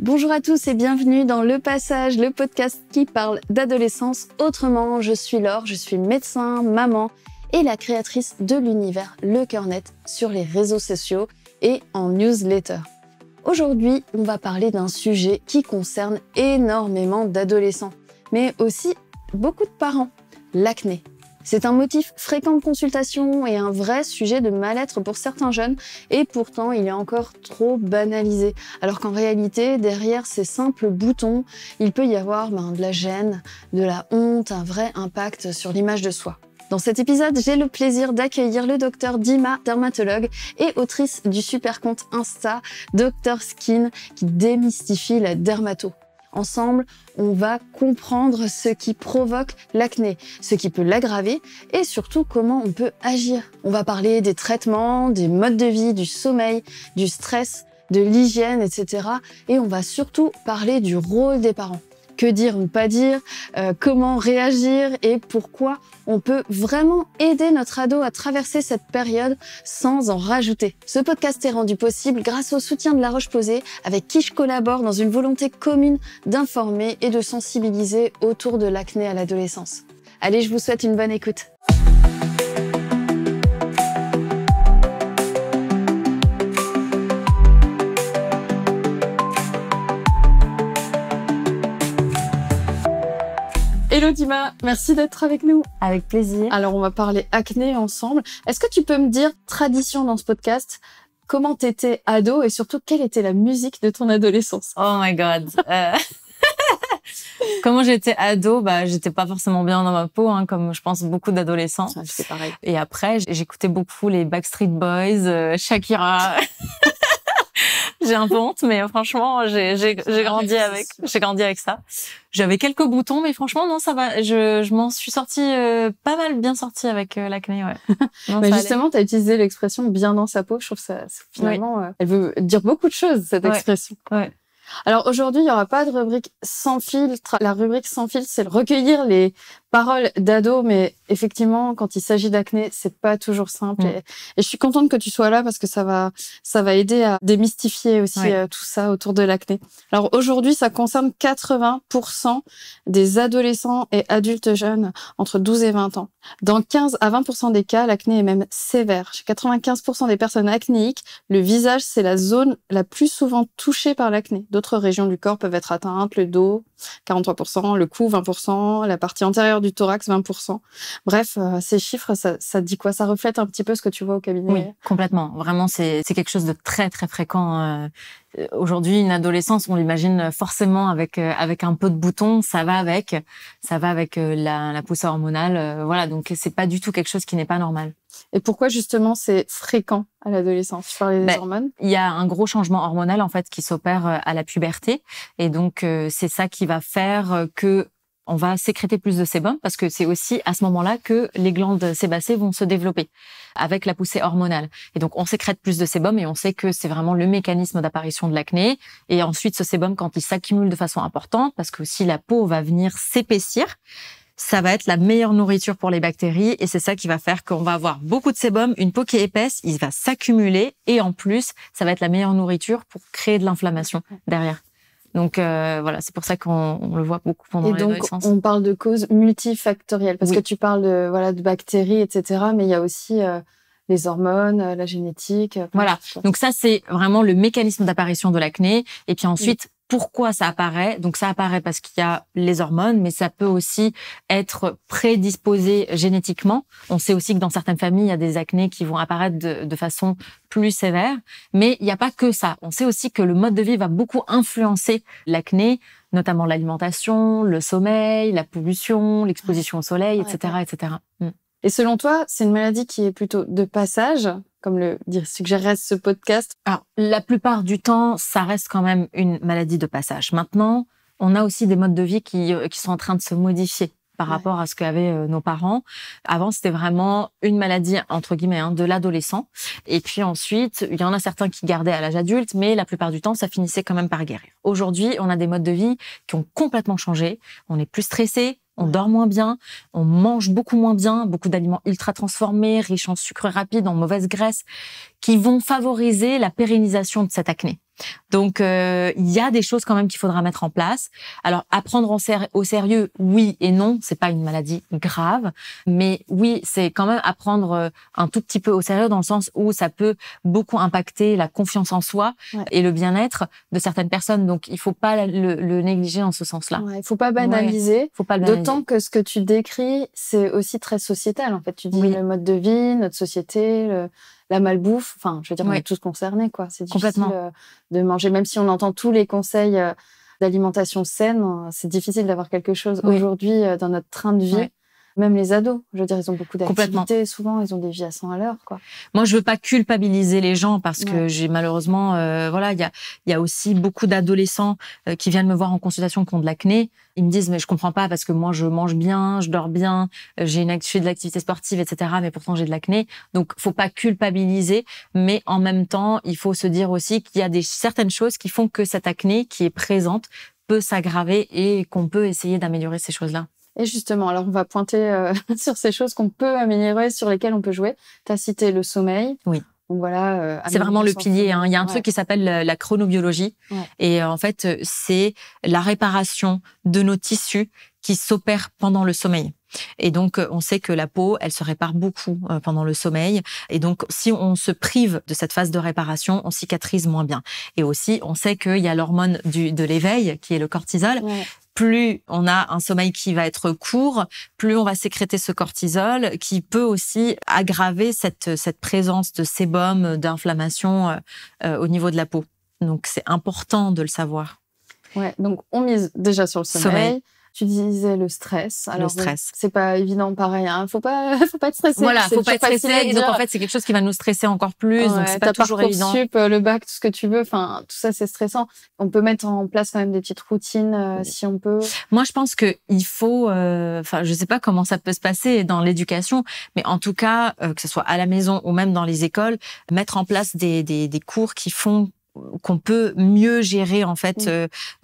Bonjour à tous et bienvenue dans Le Passage, le podcast qui parle d'adolescence autrement. Je suis Laure, je suis médecin, maman et la créatrice de l'univers Le Cœur Net sur les réseaux sociaux et en newsletter. Aujourd'hui, on va parler d'un sujet qui concerne énormément d'adolescents, mais aussi beaucoup de parents, l'acné. C'est un motif fréquent de consultation et un vrai sujet de mal-être pour certains jeunes, et pourtant il est encore trop banalisé. Alors qu'en réalité, derrière ces simples boutons, il peut y avoir de la gêne, de la honte, un vrai impact sur l'image de soi. Dans cet épisode, j'ai le plaisir d'accueillir le docteur Dima, dermatologue et autrice du super compte Insta Dr Skin qui démystifie la dermato. Ensemble, on va comprendre ce qui provoque l'acné, ce qui peut l'aggraver et surtout comment on peut agir. On va parler des traitements, des modes de vie, du sommeil, du stress, de l'hygiène, etc. Et on va surtout parler du rôle des parents. Que dire ou ne pas dire, comment réagir et pourquoi on peut vraiment aider notre ado à traverser cette période sans en rajouter. Ce podcast est rendu possible grâce au soutien de La Roche-Posay, avec qui je collabore dans une volonté commune d'informer et de sensibiliser autour de l'acné à l'adolescence. Allez, je vous souhaite une bonne écoute. Hello Dima, merci d'être avec nous. Avec plaisir. Alors on va parler acné ensemble. Est-ce que tu peux me dire, tradition dans ce podcast, comment t'étais ado et surtout quelle était la musique de ton adolescence? Oh my god. Comment j'étais ado, j'étais pas forcément bien dans ma peau, comme je pense beaucoup d'adolescents. C'est pareil. Et après, j'écoutais beaucoup les Backstreet Boys, Shakira. J'ai un peu honte, mais franchement, j'ai grandi avec ça. J'avais quelques boutons, mais franchement, non, ça va. Je m'en suis sortie, pas mal bien sortie avec l'acné, ouais. Non, mais justement, tu as utilisé l'expression bien dans sa peau. Je trouve ça, finalement, oui. Elle veut dire beaucoup de choses, cette expression. Ouais. Alors aujourd'hui, il n'y aura pas de rubrique sans filtre. La rubrique sans filtre, c'est recueillir les paroles d'ados, mais effectivement, quand il s'agit d'acné, c'est pas toujours simple. Et je suis contente que tu sois là parce que ça va aider à démystifier aussi tout ça autour de l'acné. Alors aujourd'hui, ça concerne 80% des adolescents et adultes jeunes entre 12 et 20 ans. Dans 15 à 20% des cas, l'acné est même sévère. Chez 95% des personnes acnéiques, le visage, c'est la zone la plus souvent touchée par l'acné. D'autres régions du corps peuvent être atteintes, le dos, 43%, le cou, 20%, la partie antérieure du thorax, 20%. Bref, ces chiffres, ça dit quoi? Ça reflète un petit peu ce que tu vois au cabinet? Oui, complètement. Vraiment, c'est quelque chose de très, très fréquent. Aujourd'hui, une adolescence, on l'imagine forcément avec un peu de boutons, ça va avec la poussée hormonale. Voilà, donc c'est pas du tout quelque chose qui n'est pas normal. Et pourquoi justement c'est fréquent à l'adolescence? Tu parlais des hormones. Il y a un gros changement hormonal en fait qui s'opère à la puberté, et donc c'est ça qui va faire que on va sécréter plus de sébum, parce que c'est aussi à ce moment-là que les glandes sébacées vont se développer avec la poussée hormonale. Et donc, on sécrète plus de sébum et on sait que c'est vraiment le mécanisme d'apparition de l'acné. Et ensuite, ce sébum, quand il s'accumule de façon importante, parce que si la peau va venir s'épaissir, ça va être la meilleure nourriture pour les bactéries et c'est ça qui va faire qu'on va avoir beaucoup de sébum, une peau qui est épaisse, il va s'accumuler et en plus, ça va être la meilleure nourriture pour créer de l'inflammation derrière. Donc voilà, c'est pour ça qu'on le voit beaucoup pendant l'adolescence. Et donc, on parle de causes multifactorielles, parce que tu parles de bactéries, etc., mais il y a aussi les hormones, la génétique. Voilà, donc ça, c'est vraiment le mécanisme d'apparition de l'acné. Et puis ensuite, pourquoi ça apparaît? Donc ça apparaît parce qu'il y a les hormones, mais ça peut aussi être prédisposé génétiquement. On sait aussi que dans certaines familles, il y a des acnés qui vont apparaître de façon plus sévère. Mais il n'y a pas que ça. On sait aussi que le mode de vie va beaucoup influencer l'acné, notamment l'alimentation, le sommeil, la pollution, l'exposition au soleil, etc., etc. Et selon toi, c'est une maladie qui est plutôt de passage, comme le suggérerait ce podcast? Alors, la plupart du temps, ça reste quand même une maladie de passage. Maintenant, on a aussi des modes de vie qui sont en train de se modifier par rapport à ce qu'avaient nos parents. Avant, c'était vraiment une maladie, entre guillemets, de l'adolescent. Et puis ensuite, il y en a certains qui gardaient à l'âge adulte, mais la plupart du temps, ça finissait quand même par guérir. Aujourd'hui, on a des modes de vie qui ont complètement changé. On est plus stressé, on dort moins bien, on mange beaucoup moins bien, beaucoup d'aliments ultra transformés, riches en sucre rapide, en mauvaise graisse, qui vont favoriser la pérennisation de cette acné. Donc, il y a des choses quand même qu'il faudra mettre en place. Alors, à prendre au sérieux, oui et non, c'est pas une maladie grave, mais oui, c'est quand même à prendre un tout petit peu au sérieux dans le sens où ça peut beaucoup impacter la confiance en soi et le bien-être de certaines personnes. Donc, il faut pas le négliger dans ce sens-là. Ouais, il faut pas banaliser. Faut pas le banaliser. D'autant que ce que tu décris, c'est aussi très sociétal. En fait, tu dis le mode de vie, notre société, la malbouffe. Enfin, je veux dire, on est tous concernés, quoi. C'est difficile de manger, même si on entend tous les conseils d'alimentation saine. C'est difficile d'avoir quelque chose aujourd'hui dans notre train de vie. Même les ados, je veux dire, ils ont beaucoup d'activités. Souvent, ils ont des vies à 100 à l'heure, quoi. Moi, je veux pas culpabiliser les gens parce que j'ai malheureusement, voilà, il y a aussi beaucoup d'adolescents qui viennent me voir en consultation qui ont de l'acné. Ils me disent, mais je comprends pas parce que moi, je mange bien, je dors bien, je fais de l'activité sportive, etc. Mais pourtant, j'ai de l'acné. Donc, faut pas culpabiliser, mais en même temps, il faut se dire aussi qu'il y a certaines choses qui font que cette acné qui est présente peut s'aggraver et qu'on peut essayer d'améliorer ces choses-là. Et justement, alors on va pointer sur ces choses qu'on peut améliorer, sur lesquelles on peut jouer. Tu as cité le sommeil. Oui. Donc voilà, c'est vraiment le pilier. Hein. Il y a un truc qui s'appelle la chronobiologie. Et en fait, c'est la réparation de nos tissus qui s'opère pendant le sommeil. Et donc, on sait que la peau, elle se répare beaucoup pendant le sommeil. Et donc, si on se prive de cette phase de réparation, on cicatrise moins bien. Et aussi, on sait qu'il y a l'hormone de l'éveil, qui est le cortisol. Plus on a un sommeil qui va être court, plus on va sécréter ce cortisol qui peut aussi aggraver cette présence de sébum, d'inflammation au niveau de la peau. Donc, c'est important de le savoir. Ouais, donc on mise déjà sur le sommeil. Tu disais le stress. Alors, le stress. C'est pas évident, pareil. Hein. Faut pas être stressé. Voilà, faut pas être stressé. Et donc, en fait, c'est quelque chose qui va nous stresser encore plus. Donc, c'est pas toujours évident. Le bac, tout ce que tu veux. Enfin, tout ça, c'est stressant. On peut mettre en place quand même des petites routines, si on peut. Moi, je pense que il faut, enfin, je sais pas comment ça peut se passer dans l'éducation, mais en tout cas, que ce soit à la maison ou même dans les écoles, mettre en place des cours qui font qu'on peut mieux gérer en fait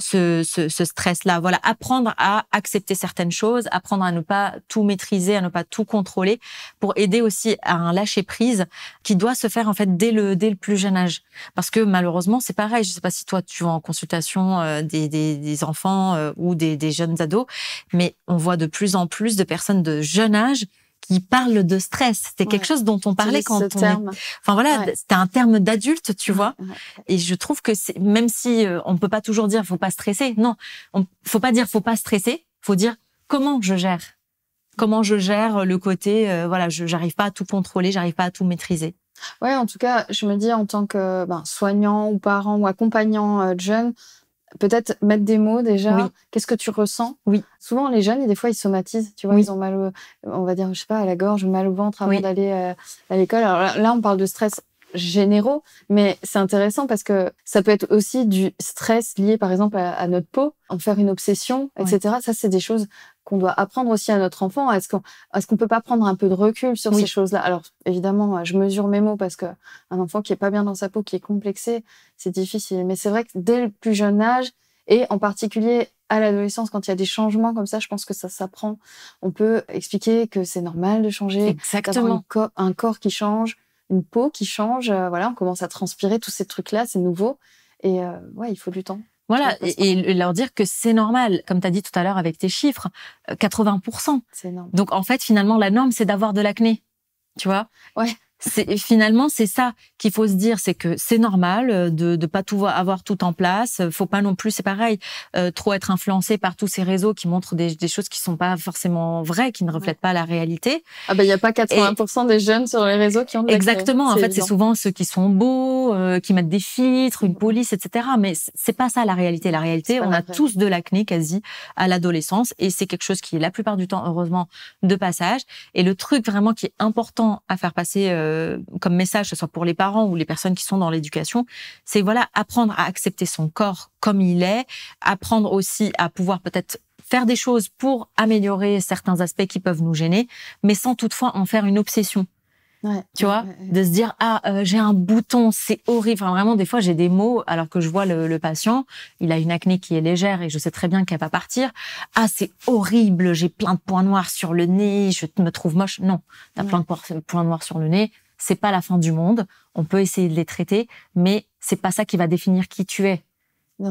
ce stress-là. Voilà, apprendre à accepter certaines choses, apprendre à ne pas tout maîtriser, à ne pas tout contrôler, pour aider aussi à un lâcher prise qui doit se faire en fait dès le plus jeune âge. Parce que malheureusement, c'est pareil. Je sais pas si toi tu vas en consultation des enfants ou des jeunes ados, mais on voit de plus en plus de personnes de jeune âge qui parle de stress. C'était quelque chose dont on parlait quand Enfin voilà, c'était un terme d'adulte, tu vois. Et je trouve que même si on peut pas toujours dire faut pas stresser. Non, faut pas dire faut pas stresser. Faut dire comment je gère. Comment je gère le côté voilà, j'arrive pas à tout contrôler, j'arrive pas à tout maîtriser. Ouais, en tout cas, je me dis en tant que soignant ou parent ou accompagnant de jeunes, peut-être mettre des mots déjà. Qu'est-ce que tu ressens? Souvent, les jeunes, des fois, ils somatisent. Tu vois, ils ont mal, on va dire, je sais pas, à la gorge, mal au ventre avant d'aller à l'école. Alors là, on parle de stress généraux, mais c'est intéressant parce que ça peut être aussi du stress lié, par exemple, à notre peau, en faire une obsession, etc. Ça, c'est des choses qu'on doit apprendre aussi à notre enfant. Est-ce qu'on peut pas prendre un peu de recul sur ces choses-là? Alors, évidemment, je mesure mes mots parce que un enfant qui est pas bien dans sa peau, qui est complexé, c'est difficile. Mais c'est vrai que dès le plus jeune âge, et en particulier à l'adolescence, quand il y a des changements comme ça, je pense que ça s'apprend. On peut expliquer que c'est normal de changer, d'avoir un corps qui change, une peau qui change. Voilà, on commence à transpirer, tous ces trucs-là, c'est nouveau. Et il faut du temps. Voilà, et leur dire que c'est normal, comme tu as dit tout à l'heure avec tes chiffres, 80%. C'est énorme. Donc en fait, finalement, la norme, c'est d'avoir de l'acné, tu vois. Finalement, c'est ça qu'il faut se dire, c'est que c'est normal de pas tout avoir tout en place. Faut pas non plus, c'est pareil, trop être influencé par tous ces réseaux qui montrent des choses qui sont pas forcément vraies, qui ne reflètent pas la réalité. Ah ben il y a pas 80% des jeunes sur les réseaux qui ont de l'acné. Exactement. En fait, c'est souvent ceux qui sont beaux, qui mettent des filtres, une police, etc. Mais c'est pas ça la réalité. La réalité, on a tous de l'acné quasi à l'adolescence, et c'est quelque chose qui est la plupart du temps, heureusement, de passage. Et le truc vraiment qui est important à faire passer comme message, que ce soit pour les parents ou les personnes qui sont dans l'éducation, c'est voilà, apprendre à accepter son corps comme il est, apprendre aussi à pouvoir peut-être faire des choses pour améliorer certains aspects qui peuvent nous gêner, mais sans toutefois en faire une obsession. Tu vois, de se dire j'ai un bouton, c'est horrible. Enfin, vraiment, des fois j'ai des mots alors que je vois le patient, il a une acné qui est légère et je sais très bien qu'elle va partir. C'est horrible, j'ai plein de points noirs sur le nez, je me trouve moche. Non, t'as plein de points noirs sur le nez, c'est pas la fin du monde. On peut essayer de les traiter, mais c'est pas ça qui va définir qui tu es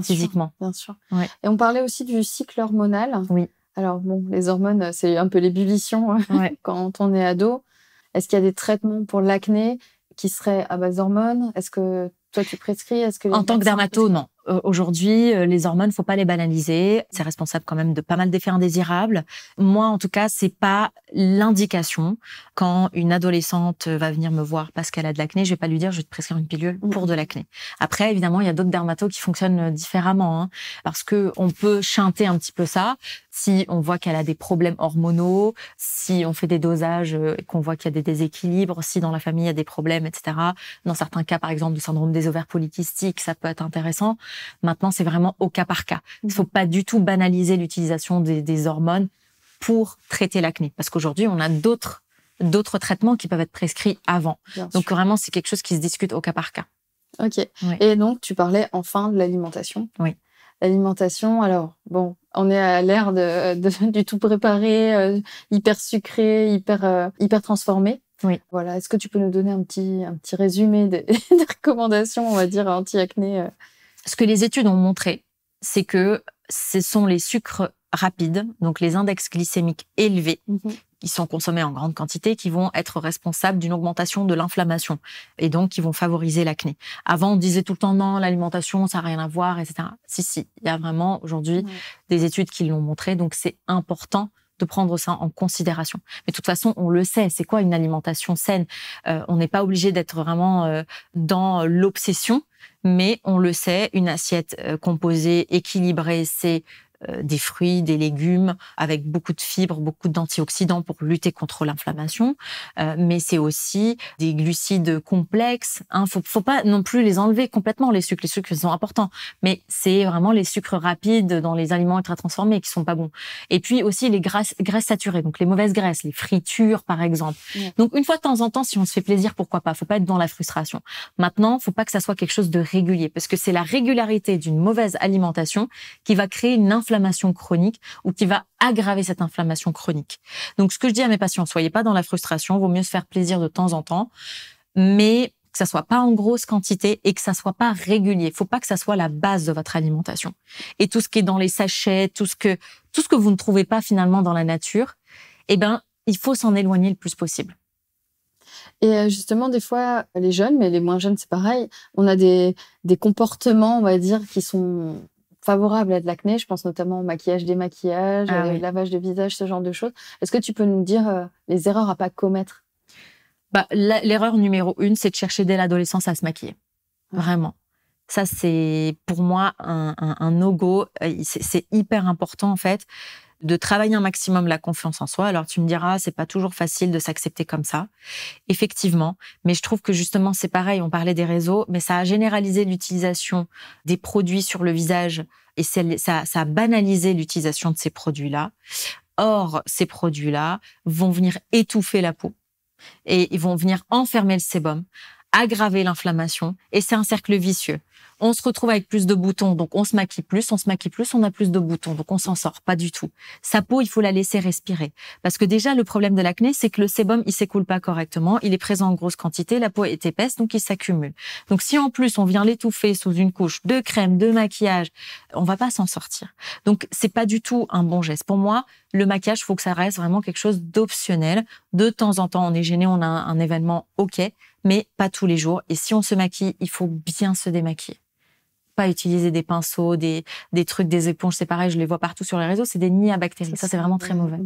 physiquement. Bien sûr. Ouais. Et on parlait aussi du cycle hormonal. Oui. Alors bon, les hormones, c'est un peu l'ébullition quand on est ado. Est-ce qu'il y a des traitements pour l'acné qui seraient à base d'hormones? Est-ce que toi, tu prescris? En tant que dermato, non. Aujourd'hui, les hormones, faut pas les banaliser. C'est responsable quand même de pas mal d'effets indésirables. Moi, en tout cas, c'est pas l'indication. Quand une adolescente va venir me voir parce qu'elle a de l'acné, je vais pas lui dire, je vais te prescrire une pilule pour de l'acné. Après, évidemment, il y a d'autres dermatos qui fonctionnent différemment, hein, parce que on peut chanter un petit peu ça. Si on voit qu'elle a des problèmes hormonaux, si on fait des dosages et qu'on voit qu'il y a des déséquilibres, si dans la famille il y a des problèmes, etc. Dans certains cas, par exemple, du syndrome des ovaires polykystiques, ça peut être intéressant. Maintenant, c'est vraiment au cas par cas. Il faut pas du tout banaliser l'utilisation des hormones pour traiter l'acné. Parce qu'aujourd'hui, on a d'autres traitements qui peuvent être prescrits avant. Donc vraiment, c'est quelque chose qui se discute au cas par cas. Ok. Oui. Et donc, tu parlais enfin de l'alimentation. Oui. L'alimentation, alors, bon, on est à l'ère du tout préparé, hyper sucré, hyper transformé. Oui. Voilà. Est-ce que tu peux nous donner un petit résumé des recommandations, on va dire, anti-acné? Ce que les études ont montré, c'est que ce sont les sucres rapides, donc les index glycémiques élevés, qui sont consommés en grande quantité, qui vont être responsables d'une augmentation de l'inflammation et donc qui vont favoriser l'acné. Avant, on disait tout le temps non, l'alimentation, ça n'a rien à voir, etc. Si, il y a vraiment aujourd'hui des études qui l'ont montré, donc c'est important de prendre ça en considération. Mais de toute façon, on le sait, c'est quoi une alimentation saine? On n'est pas obligé d'être vraiment dans l'obsession, mais on le sait, une assiette composée, équilibrée, c'est des fruits, des légumes, avec beaucoup de fibres, beaucoup d'antioxydants pour lutter contre l'inflammation. Mais c'est aussi des glucides complexes. Faut pas non plus les enlever complètement, les sucres. Les sucres sont importants. Mais c'est vraiment les sucres rapides dans les aliments ultra transformés qui sont pas bons. Et puis aussi les graisses saturées, donc les mauvaises graisses, les fritures par exemple. Donc une fois de temps en temps, si on se fait plaisir, pourquoi pas? Faut pas être dans la frustration. Maintenant, faut pas que ça soit quelque chose de régulier, parce que c'est la régularité d'une mauvaise alimentation qui va créer une inflammation chronique ou qui va aggraver cette inflammation chronique. Donc, ce que je dis à mes patients, soyez pas dans la frustration, vaut mieux se faire plaisir de temps en temps, mais que ça soit pas en grosse quantité et que ça soit pas régulier. Faut pas que ça soit la base de votre alimentation. Et tout ce qui est dans les sachets, tout ce que vous ne trouvez pas finalement dans la nature, il faut s'en éloigner le plus possible. Et justement, des fois, les jeunes, mais les moins jeunes, c'est pareil, on a des comportements, on va dire, qui sont favorables à de l'acné. Je pense notamment au maquillage, démaquillage, lavage de visage, ce genre de choses. Est-ce que tu peux nous dire les erreurs à pas commettre? L'erreur numéro 1, c'est de chercher dès l'adolescence à se maquiller. Vraiment. Ça, c'est pour moi un no-go. C'est hyper important, en fait, de travailler un maximum la confiance en soi. Alors, tu me diras, c'est pas toujours facile de s'accepter comme ça. Effectivement. Mais je trouve que justement, c'est pareil. On parlait des réseaux, mais ça a généralisé l'utilisation des produits sur le visage et ça a banalisé l'utilisation de ces produits-là. Or, ces produits-là vont venir étouffer la peau et ils vont venir enfermer le sébum, aggraver l'inflammation et c'est un cercle vicieux. On se retrouve avec plus de boutons, donc on se maquille plus, on a plus de boutons, donc on s'en sort pas du tout. Sa peau, il faut la laisser respirer. Parce que déjà, le problème de l'acné, c'est que le sébum, il s'écoule pas correctement, il est présent en grosse quantité, la peau est épaisse, donc il s'accumule. Donc si en plus, on vient l'étouffer sous une couche de crème, de maquillage, on va pas s'en sortir. Donc c'est pas du tout un bon geste. Pour moi, le maquillage, faut que ça reste vraiment quelque chose d'optionnel. De temps en temps, on est gêné, on a un événement, ok, mais pas tous les jours. Et si on se maquille, il faut bien se démaquiller. Pas utiliser des pinceaux, des trucs, des éponges, c'est pareil, je les vois partout sur les réseaux, c'est des nids à bactéries. Ça, c'est vraiment très mauvais.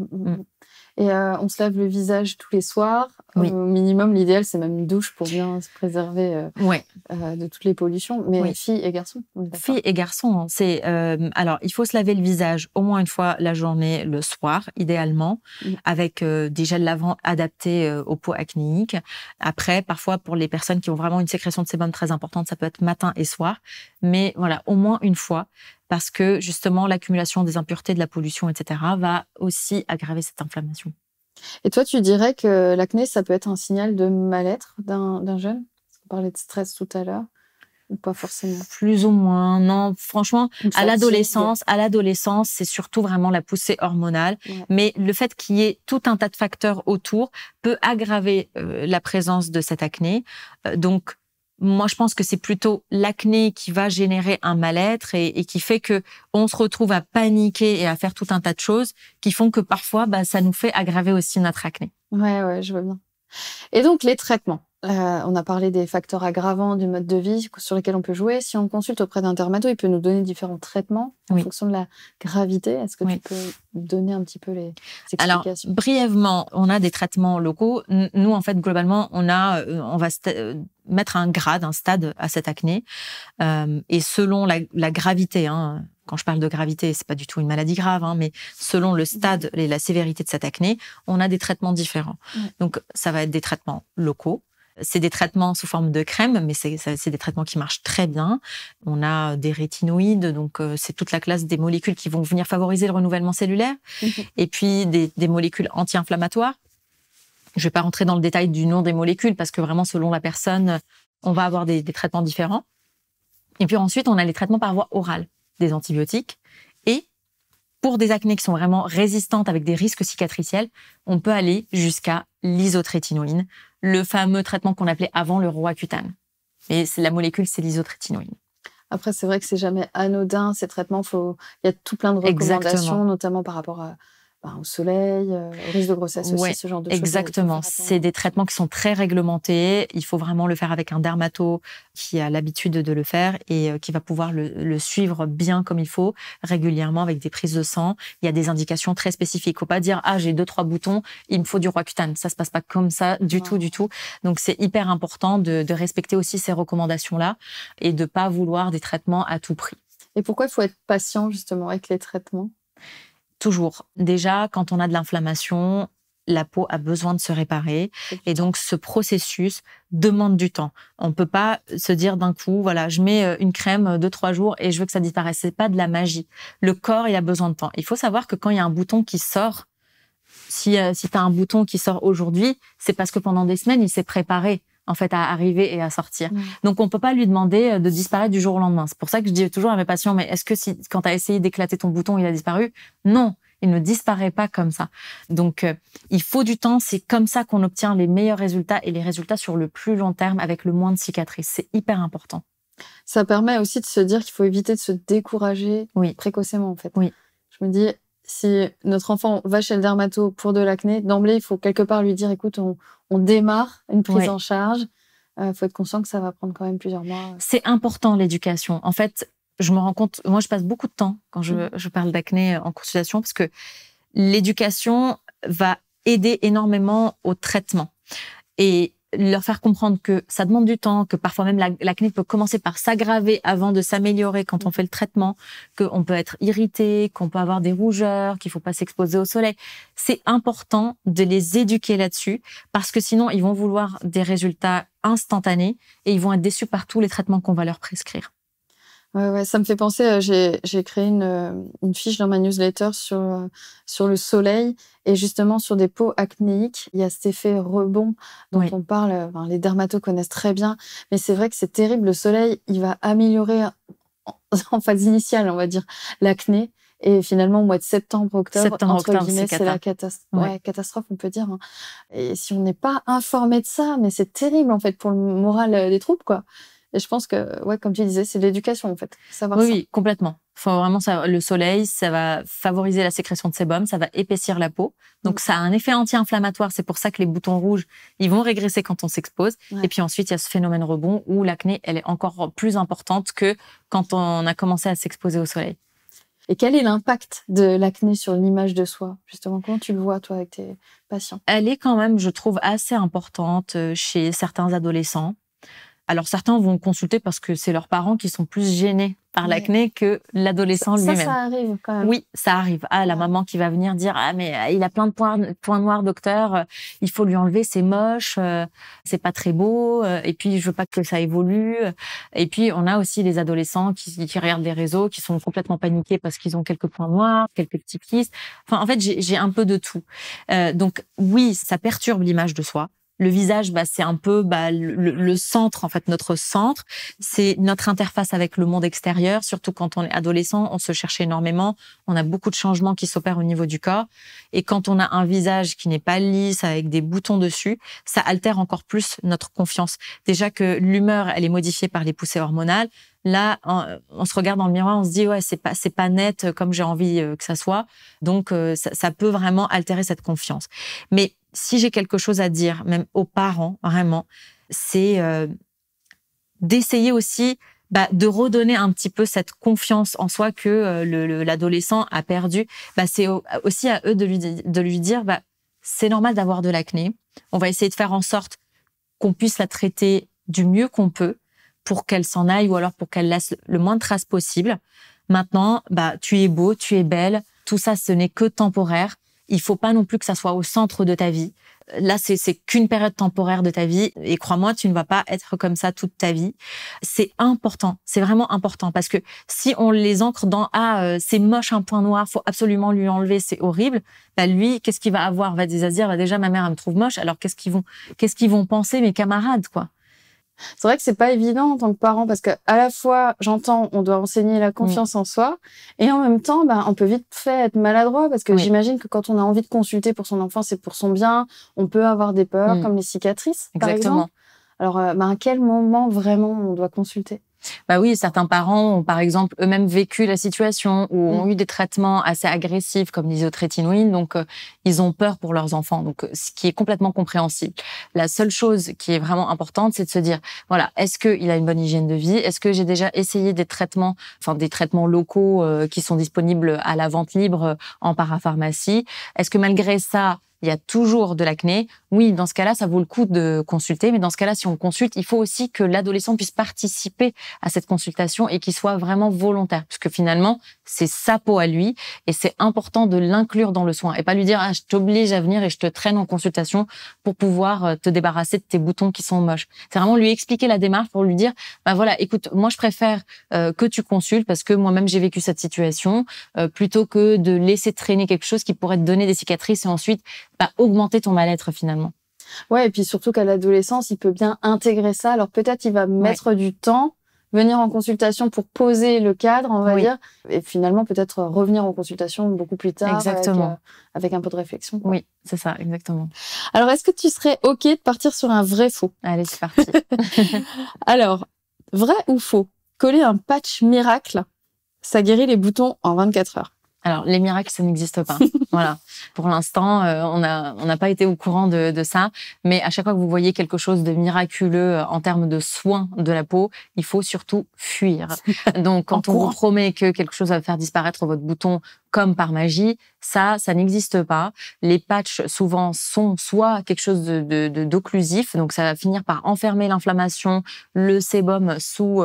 Et on se lave le visage tous les soirs. Oui. Au minimum, l'idéal, c'est même une douche pour bien se préserver de toutes les pollutions. Mais filles et garçons. Filles et garçons, alors il faut se laver le visage au moins une fois la journée, le soir, idéalement, avec des gels lavants adaptés aux peaux acnéiques. Après, parfois pour les personnes qui ont vraiment une sécrétion de sébum très importante, ça peut être matin et soir. Mais voilà, au moins une fois. Parce que justement, l'accumulation des impuretés, de la pollution, etc., va aussi aggraver cette inflammation. Et toi, tu dirais que l'acné, ça peut être un signal de mal-être d'un jeune? Parce qu'on parlait de stress tout à l'heure. Ou pas forcément? Plus ou moins. Non, franchement, Une à fatigue. l'adolescence, c'est surtout vraiment la poussée hormonale. Ouais. Mais le fait qu'il y ait tout un tas de facteurs autour peut aggraver la présence de cette acné. Donc, moi, je pense que c'est plutôt l'acné qui va générer un mal-être et qui fait que on se retrouve à paniquer et à faire tout un tas de choses qui font que parfois, ça nous fait aggraver aussi notre acné. Ouais, je vois bien. Et donc, les traitements. On a parlé des facteurs aggravants du mode de vie sur lesquels on peut jouer. Si on consulte auprès d'un dermato, il peut nous donner différents traitements en fonction de la gravité. Est-ce que tu peux donner un petit peu les explications? Alors, brièvement, on a des traitements locaux. Nous, en fait, globalement, on va mettre un grade, un stade à cette acné. Et selon la gravité, quand je parle de gravité, c'est pas du tout une maladie grave, mais selon le stade et la sévérité de cette acné, on a des traitements différents. Donc, ça va être des traitements locaux. C'est des traitements sous forme de crème, mais c'est des traitements qui marchent très bien. On a des rétinoïdes, donc c'est toute la classe des molécules qui vont venir favoriser le renouvellement cellulaire. Et puis des molécules anti-inflammatoires. Je vais pas rentrer dans le détail du nom des molécules parce que vraiment, selon la personne, on va avoir des traitements différents. Et puis ensuite, on a les traitements par voie orale, des antibiotiques. Et pour des acnés qui sont vraiment résistantes avec des risques cicatriciels, on peut aller jusqu'à l'isotrétinoïne, le fameux traitement qu'on appelait avant le Roaccutane. Et la molécule, c'est l'isotrétinoïne. Après, c'est vrai que c'est jamais anodin, ces traitements. Il y a tout plein de recommandations, notamment par rapport au soleil, au risque de grossesse aussi, ce genre de choses. Exactement. C'est des traitements qui sont très réglementés. Il faut vraiment le faire avec un dermato qui a l'habitude de le faire et qui va pouvoir le suivre bien comme il faut, régulièrement avec des prises de sang. Il y a des indications très spécifiques. Faut pas dire, j'ai 2-3 boutons, il me faut du Roaccutane. Ça se passe pas comme ça du tout. Donc, c'est hyper important de respecter aussi ces recommandations-là et de pas vouloir des traitements à tout prix. Et pourquoi il faut être patient, justement, avec les traitements? Toujours. Déjà, quand on a de l'inflammation, la peau a besoin de se réparer. Et donc, ce processus demande du temps. On peut pas se dire d'un coup, voilà, je mets une crème 2-3 jours et je veux que ça disparaisse. C'est pas de la magie. Le corps, il a besoin de temps. Il faut savoir que quand il y a un bouton qui sort, si tu as un bouton qui sort aujourd'hui, c'est parce que pendant des semaines, il s'est préparé en fait à arriver et à sortir. Donc on peut pas lui demander de disparaître du jour au lendemain. C'est pour ça que je dis toujours à mes patients, mais est-ce que quand tu as essayé d'éclater ton bouton, il a disparu? Non, il ne disparaît pas comme ça. Donc il faut du temps, c'est comme ça qu'on obtient les meilleurs résultats et les résultats sur le plus long terme avec le moins de cicatrices. C'est hyper important. Ça permet aussi de se dire qu'il faut éviter de se décourager précocement en fait. Oui. Je me dis, si notre enfant va chez le dermato pour de l'acné, d'emblée, il faut quelque part lui dire, écoute, on démarre une prise en charge. Faut être conscient que ça va prendre quand même plusieurs mois. C'est important, l'éducation. En fait, je me rends compte, moi, je passe beaucoup de temps quand je parle d'acné en consultation parce que l'éducation va aider énormément au traitement. Et leur faire comprendre que ça demande du temps, que parfois même l'acné peut commencer par s'aggraver avant de s'améliorer quand on fait le traitement, qu'on peut être irrité, qu'on peut avoir des rougeurs, qu'il faut pas s'exposer au soleil. C'est important de les éduquer là-dessus parce que sinon ils vont vouloir des résultats instantanés et ils vont être déçus par tous les traitements qu'on va leur prescrire. Ouais, ça me fait penser, j'ai créé une fiche dans ma newsletter sur le soleil et justement sur des peaux acnéiques. Il y a cet effet rebond dont on parle, les dermatos connaissent très bien, mais c'est vrai que c'est terrible. Le soleil, il va améliorer en phase initiale, on va dire, l'acné. Et finalement, au mois de septembre, octobre, entre guillemets, c'est la catastrophe, on peut dire. Et si on n'est pas informé de ça, mais c'est terrible en fait pour le moral des troupes, quoi. Et je pense que, comme tu disais, c'est de l'éducation, en fait. Savoir ça. Oui, complètement. Faut vraiment savoir, le soleil, ça va favoriser la sécrétion de sébum, ça va épaissir la peau. Donc, ça a un effet anti-inflammatoire. C'est pour ça que les boutons rouges, ils vont régresser quand on s'expose. Et puis ensuite, il y a ce phénomène rebond où l'acné, elle est encore plus importante que quand on a commencé à s'exposer au soleil. Et quel est l'impact de l'acné sur l'image de soi? Justement, comment tu le vois, toi, avec tes patients? Elle est quand même, je trouve, assez importante chez certains adolescents. Alors, certains vont consulter parce que c'est leurs parents qui sont plus gênés par l'acné que l'adolescent lui-même. Ça arrive quand même. Oui, ça arrive. La maman qui va venir dire « Ah, mais il a plein de points noirs, docteur. Il faut lui enlever, c'est moche. C'est pas très beau. Et puis, je veux pas que ça évolue. » Et puis, on a aussi les adolescents qui regardent les réseaux, qui sont complètement paniqués parce qu'ils ont quelques points noirs, quelques petits kystes. Enfin, en fait, j'ai un peu de tout. Donc, oui, ça perturbe l'image de soi. Le visage, c'est un peu le centre, en fait, notre centre. C'est notre interface avec le monde extérieur, surtout quand on est adolescent, on se cherche énormément. On a beaucoup de changements qui s'opèrent au niveau du corps. Et quand on a un visage qui n'est pas lisse, avec des boutons dessus, ça altère encore plus notre confiance. Déjà que l'humeur, elle est modifiée par les poussées hormonales. Là, on se regarde dans le miroir, on se dit ouais, c'est pas net comme j'ai envie que ça soit. Donc ça peut vraiment altérer cette confiance. Mais si j'ai quelque chose à dire, même aux parents, vraiment, c'est d'essayer aussi de redonner un petit peu cette confiance en soi que l'adolescent a perdu. C'est aussi à eux de lui dire c'est normal d'avoir de l'acné. On va essayer de faire en sorte qu'on puisse la traiter du mieux qu'on peut pour qu'elle s'en aille ou alors pour qu'elle laisse le moins de traces possible. Maintenant, tu es beau, tu es belle. Tout ça, ce n'est que temporaire. Il faut pas non plus que ça soit au centre de ta vie. Là, c'est qu'une période temporaire de ta vie. Et crois-moi, tu ne vas pas être comme ça toute ta vie. C'est important. C'est vraiment important parce que si on les ancre dans c'est moche, un point noir, faut absolument lui enlever, c'est horrible. Lui, qu'est-ce qu'il va avoir? Va se dire, déjà, ma mère, elle me trouve moche. Alors, qu'est-ce qu'ils vont penser mes camarades, quoi? C'est vrai que c'est pas évident en tant que parent parce que à la fois, j'entends, on doit enseigner la confiance en soi et en même temps, on peut vite fait être maladroit parce que j'imagine que quand on a envie de consulter pour son enfant, c'est pour son bien. On peut avoir des peurs comme les cicatrices, par exemple. Alors, à quel moment vraiment on doit consulter? Oui, certains parents ont par exemple eux-mêmes vécu la situation ou ont eu des traitements assez agressifs comme l'isotrétinoïne, donc ils ont peur pour leurs enfants, donc ce qui est complètement compréhensible. La seule chose qui est vraiment importante, c'est de se dire voilà, est-ce qu'il a une bonne hygiène de vie? Est-ce que j'ai déjà essayé des traitements locaux qui sont disponibles à la vente libre en parapharmacie? Est-ce que malgré ça, il y a toujours de l'acné? Oui, dans ce cas-là, ça vaut le coup de consulter. Mais dans ce cas-là, si on consulte, il faut aussi que l'adolescent puisse participer à cette consultation et qu'il soit vraiment volontaire. Puisque finalement, c'est sa peau à lui et c'est important de l'inclure dans le soin et pas lui dire « je t'oblige à venir et je te traîne en consultation pour pouvoir te débarrasser de tes boutons qui sont moches ». C'est vraiment lui expliquer la démarche pour lui dire « voilà, écoute, moi je préfère que tu consultes parce que moi-même j'ai vécu cette situation plutôt que de laisser traîner quelque chose qui pourrait te donner des cicatrices et ensuite augmenter ton mal-être finalement. » Ouais, et puis surtout qu'à l'adolescence, il peut bien intégrer ça. Alors peut-être il va mettre du temps, venir en consultation pour poser le cadre, on va dire, et finalement peut-être revenir en consultation beaucoup plus tard. Exactement. Avec un peu de réflexion. Oui, c'est ça, exactement. Alors est-ce que tu serais OK de partir sur un vrai faux? Allez, c'est parti. Alors, vrai ou faux? Coller un patch miracle, ça guérit les boutons en 24 heures. Alors, les miracles, ça n'existe pas. Voilà. Pour l'instant, on n'a pas été au courant de ça. Mais à chaque fois que vous voyez quelque chose de miraculeux en termes de soins de la peau, il faut surtout fuir. Donc, quand on vous promet que quelque chose va faire disparaître votre bouton comme par magie, ça n'existe pas. Les patchs, souvent, sont soit quelque chose d'occlusif, donc ça va finir par enfermer l'inflammation, le sébum sous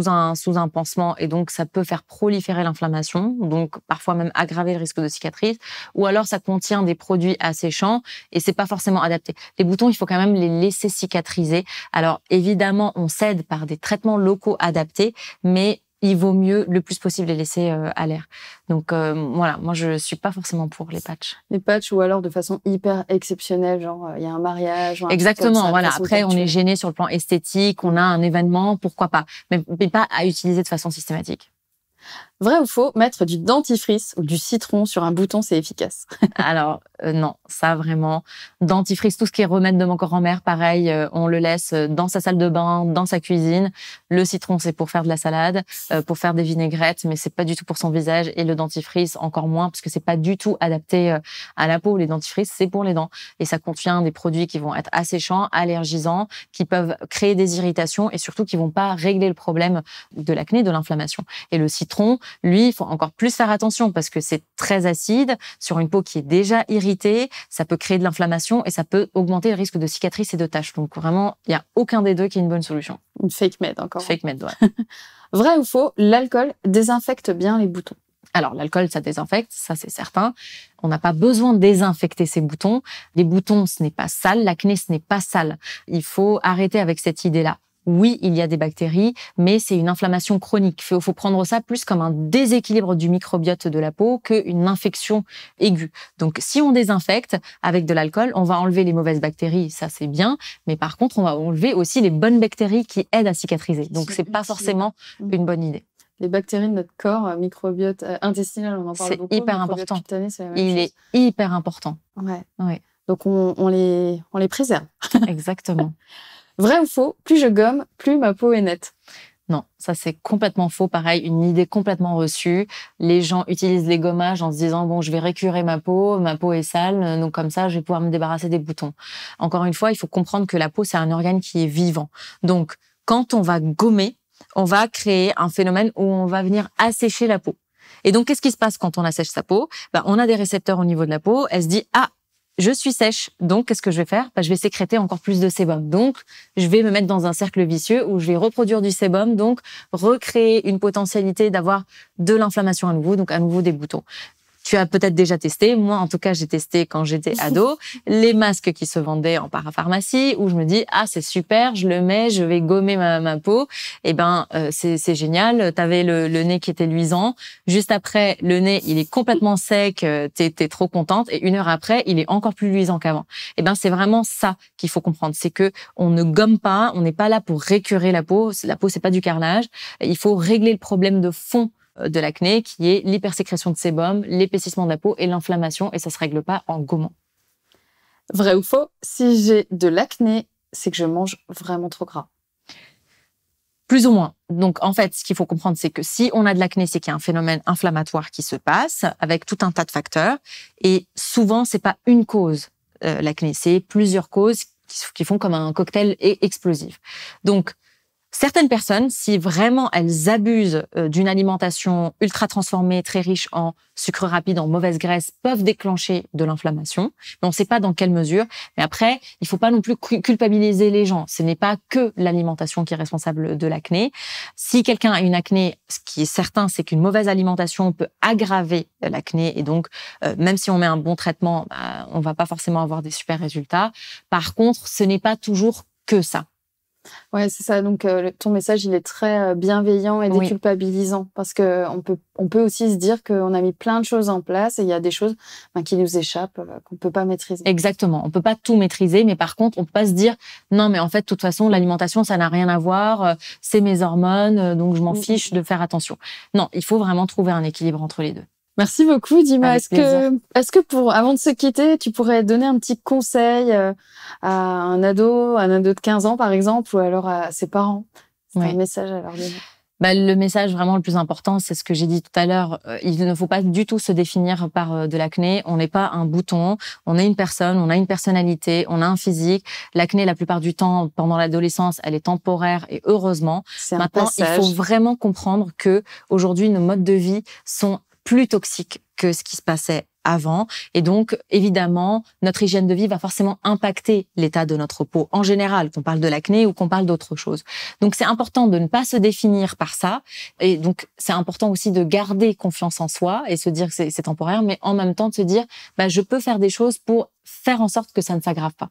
un pansement, et donc ça peut faire proliférer l'inflammation, donc parfois même aggraver le risque de cicatrice, ou alors ça contient des produits asséchants, et c'est pas forcément adapté. Les boutons, il faut quand même les laisser cicatriser. Alors, évidemment, on s'aide par des traitements locaux adaptés, mais il vaut mieux le plus possible les laisser à l'air. Donc voilà, moi je suis pas forcément pour les patchs. Les patchs ou alors de façon hyper exceptionnelle, genre il y a un mariage. Exactement, ça, voilà. Après on est gêné sur le plan esthétique, on a un événement, pourquoi pas, mais pas à utiliser de façon systématique. Vrai ou faux, mettre du dentifrice ou du citron sur un bouton, c'est efficace? Alors, non, ça vraiment. Dentifrice, tout ce qui est remède de mon grand-mère, pareil, on le laisse dans sa salle de bain, dans sa cuisine. Le citron, c'est pour faire de la salade, pour faire des vinaigrettes, mais c'est pas du tout pour son visage. Et le dentifrice, encore moins, parce que c'est pas du tout adapté à la peau. Les dentifrices, c'est pour les dents. Et ça contient des produits qui vont être asséchants, allergisants, qui peuvent créer des irritations et surtout qui vont pas régler le problème de l'acné, de l'inflammation. Et le citron, lui, il faut encore plus faire attention parce que c'est très acide sur une peau qui est déjà irritée. Ça peut créer de l'inflammation et ça peut augmenter le risque de cicatrices et de taches. Donc vraiment, il n'y a aucun des deux qui est une bonne solution. Une fake med encore. Fake med, ouais. Vrai ou faux, l'alcool désinfecte bien les boutons? Alors, l'alcool, ça désinfecte, ça c'est certain. On n'a pas besoin de désinfecter ces boutons. Les boutons, ce n'est pas sale. L'acné, ce n'est pas sale. Il faut arrêter avec cette idée-là. oui, il y a des bactéries, mais c'est une inflammation chronique. Il faut prendre ça plus comme un déséquilibre du microbiote de la peau qu'une infection aiguë. Donc, si on désinfecte avec de l'alcool, on va enlever les mauvaises bactéries, ça c'est bien, mais par contre, on va enlever aussi les bonnes bactéries qui aident à cicatriser. Donc, c'est pas forcément une bonne idée. Les bactéries de notre corps, microbiote intestinal, on en parle beaucoup. C'est hyper important. Cutané, c'est la même Il chose. est hyper important. Ouais. Donc, on les préserve. Exactement. Vrai ou faux, plus je gomme, plus ma peau est nette? Non, ça c'est complètement faux. Pareil, une idée complètement reçue. Les gens utilisent les gommages en se disant bon, je vais récurer ma peau est sale, donc comme ça, je vais pouvoir me débarrasser des boutons. Encore une fois, il faut comprendre que la peau c'est un organe qui est vivant. Donc, quand on va gommer, on va créer un phénomène où on va venir assécher la peau. Et donc, qu'est-ce qui se passe quand on assèche sa peau? On a des récepteurs au niveau de la peau. Elle se dit ah, je suis sèche, donc qu'est-ce que je vais faire? Je vais sécréter encore plus de sébum. Donc, je vais me mettre dans un cercle vicieux où je vais reproduire du sébum, donc recréer une potentialité d'avoir de l'inflammation à nouveau, donc à nouveau des boutons. Tu as peut-être déjà testé, moi en tout cas j'ai testé quand j'étais ado, les masques qui se vendaient en parapharmacie où je me dis ah c'est super, je le mets, je vais gommer ma peau. C'est génial, t'avais le nez qui était luisant, juste après le nez il est complètement sec, t'es trop contente et 1 heure après il est encore plus luisant qu'avant. C'est vraiment ça qu'il faut comprendre, c'est que on ne gomme pas, on n'est pas là pour récurer la peau c'est pas du carrelage, il faut régler le problème de fond de l'acné, qui est l'hypersécrétion de sébum, l'épaississement de la peau et l'inflammation, et ça se règle pas en gommant. Vrai ou faux, si j'ai de l'acné, c'est que je mange vraiment trop gras? Plus ou moins. Donc, en fait, ce qu'il faut comprendre, c'est que si on a de l'acné, c'est qu'il y a un phénomène inflammatoire qui se passe avec tout un tas de facteurs. Et souvent, c'est pas une cause, l'acné, c'est plusieurs causes qui font comme un cocktail explosif. Donc, certaines personnes, si vraiment elles abusent d'une alimentation ultra transformée, très riche en sucre rapide, en mauvaise graisse, peuvent déclencher de l'inflammation. Mais on ne sait pas dans quelle mesure. Mais après, il faut pas non plus culpabiliser les gens. Ce n'est pas que l'alimentation qui est responsable de l'acné. Si quelqu'un a une acné, ce qui est certain, c'est qu'une mauvaise alimentation peut aggraver l'acné. Et donc, même si on met un bon traitement, on va pas forcément avoir des super résultats. Par contre, ce n'est pas toujours que ça. Ouais, c'est ça. Donc, ton message, il est très bienveillant et déculpabilisant parce que on peut aussi se dire qu'on a mis plein de choses en place et il y a des choses qui nous échappent, qu'on peut pas maîtriser. Exactement. On peut pas tout maîtriser, mais par contre, on peut pas se dire non, mais en fait, de toute façon, l'alimentation, ça n'a rien à voir. C'est mes hormones, donc je m'en fiche de faire attention. Non, il faut vraiment trouver un équilibre entre les deux. Merci beaucoup, Dima. Est-ce que avant de se quitter, tu pourrais donner un petit conseil à un ado de 15 ans, par exemple, ou alors à ses parents? C'est un message à leur donner. Le message vraiment le plus important, c'est ce que j'ai dit tout à l'heure. Il ne faut pas du tout se définir par de l'acné. On n'est pas un bouton. On est une personne. On a une personnalité. On a un physique. L'acné, la plupart du temps, pendant l'adolescence, elle est temporaire et heureusement. Maintenant, il faut vraiment comprendre que aujourd'hui, nos modes de vie sont plus toxiques que ce qui se passait avant. Et donc, évidemment, notre hygiène de vie va forcément impacter l'état de notre peau en général, qu'on parle de l'acné ou qu'on parle d'autre chose. Donc, c'est important de ne pas se définir par ça. Et donc, c'est important aussi de garder confiance en soi et se dire que c'est temporaire, mais en même temps de se dire, je peux faire des choses pour faire en sorte que ça ne s'aggrave pas.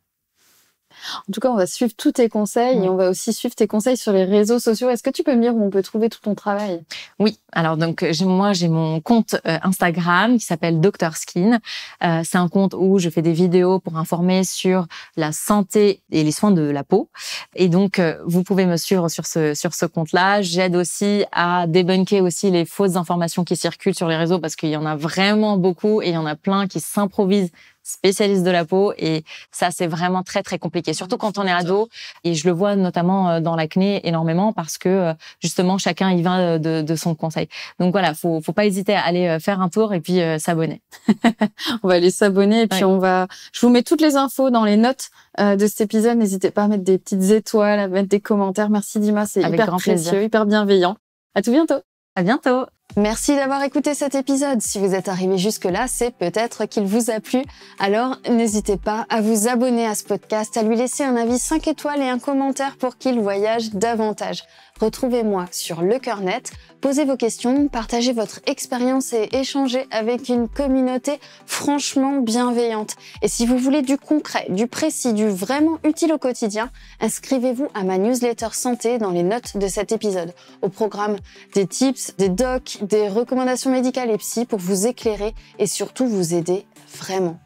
En tout cas, on va suivre tous tes conseils et on va aussi suivre tes conseils sur les réseaux sociaux. Est-ce que tu peux me dire où on peut trouver tout ton travail? Oui. Alors, donc, j'ai mon compte Instagram qui s'appelle Dr Skin. C'est un compte où je fais des vidéos pour informer sur la santé et les soins de la peau. Et donc, vous pouvez me suivre sur ce compte-là. J'aide aussi à débunker aussi les fausses informations qui circulent sur les réseaux parce qu'il y en a vraiment beaucoup et il y en a plein qui s'improvisent spécialiste de la peau et ça c'est vraiment très très compliqué, surtout quand on est ado et je le vois notamment dans l'acné énormément parce que justement chacun y va de son conseil. Donc voilà, faut pas hésiter à aller faire un tour et puis s'abonner. On va aller s'abonner et puis je vous mets toutes les infos dans les notes de cet épisode. N'hésitez pas à mettre des petites étoiles, à mettre des commentaires. Merci Dima, c'est hyper précieux, hyper bienveillant. À tout bientôt. À bientôt. Merci d'avoir écouté cet épisode. Si vous êtes arrivé jusque-là, c'est peut-être qu'il vous a plu. Alors, n'hésitez pas à vous abonner à ce podcast, à lui laisser un avis 5 étoiles et un commentaire pour qu'il voyage davantage. Retrouvez-moi sur Le Cœur Net, posez vos questions, partagez votre expérience et échangez avec une communauté franchement bienveillante. Et si vous voulez du concret, du précis, du vraiment utile au quotidien, inscrivez-vous à ma newsletter santé dans les notes de cet épisode. Au programme, des tips, des docs, des recommandations médicales et psy pour vous éclairer et surtout vous aider vraiment.